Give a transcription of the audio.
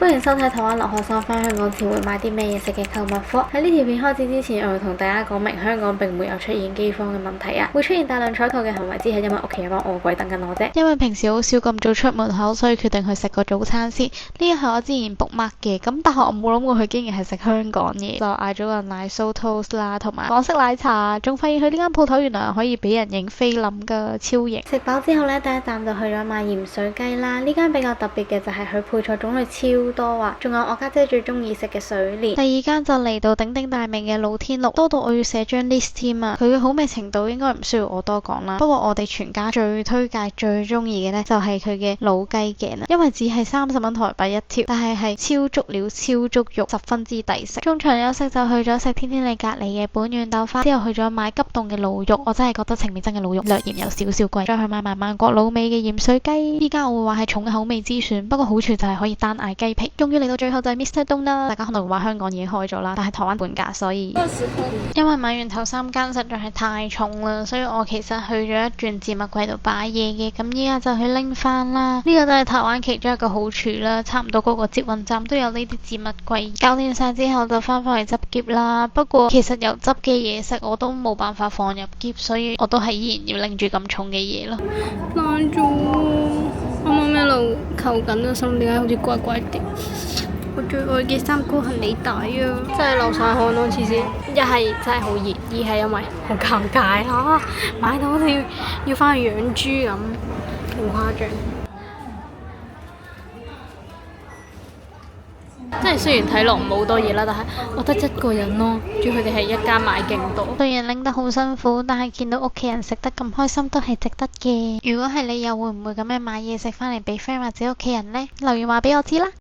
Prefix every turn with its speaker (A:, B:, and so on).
A: 歡迎收睇台灣留學生返香港前會買啲咩嘢食嘅購物 Vlog。喺呢條片開始之前，我要同大家講明香港並沒有出現饑荒嘅問題啊，會出現大量採購嘅行為，只係因為屋企有班餓鬼等緊我啫。因為平時好少咁早出門口，所以決定去食個早餐先。呢一係我之前 book mark 嘅，咁但係我冇諗過佢竟然係食香港嘢，就嗌咗個奶酥 toast 啦，同埋港式奶茶，仲發現佢呢間鋪頭原來可以俾人影菲林㗎，超型。食飽之後呢，第一站就去咗買鹽水雞啦。呢間比較特別嘅就係佢配菜種類超多啊，仲有我家姐最中意食嘅水蓮。第二間就嚟到鼎鼎大名嘅老天祿，多到我要寫張 list 添啊！佢嘅好味程度應該唔需要我多講啦。不過我哋全家最推介最中意嘅呢，就係佢嘅老雞頸啦，因為只係30蚊台幣一條，但係超足料超足肉，十分之抵食。中場休息就去咗食天天利隔離嘅本源豆花，之後去咗買急凍嘅驢肉，我真係覺得情面真嘅驢肉略嫌有少少貴，再去買埋萬國老味嘅鹽水雞，依家我會話係重口味之選，不過好處就係可以單嗌雞皮。終於嚟到最後就係 Mr. Don 啦，大家可能會話香港已經開咗啦，但係台灣半價，所以因為買完頭3間實在係太重啦，所以我其實去咗一轉置物櫃度擺嘢嘅，咁依家就去拎翻啦。呢個都係台灣其中一個好處啦，差唔多嗰個捷運站都有呢啲置物櫃。搞掂晒之後就翻返去執篋啦，不過其實有執嘅嘢食我都冇辦法放入篋，所以我都係依然要拎住咁重嘅嘢咯。
B: 攔住我，啱啱一路扣緊個心，點解好似怪怪地？我最愛嘅3個行李袋啊，真係流晒汗咯，黐線！一係真係好熱，二係因為好尷尬啊，買到好似要翻去養豬咁，好誇張。真係雖然睇落唔好多嘢啦，但係我得1個人咯，仲要佢哋係一家買勁多。
A: 雖然拎得好辛苦，但係見到屋企人食得咁開心都係值得嘅。如果係你又會唔會咁樣買嘢食翻嚟俾 friend 或者屋企人呢？留言話俾我知啦。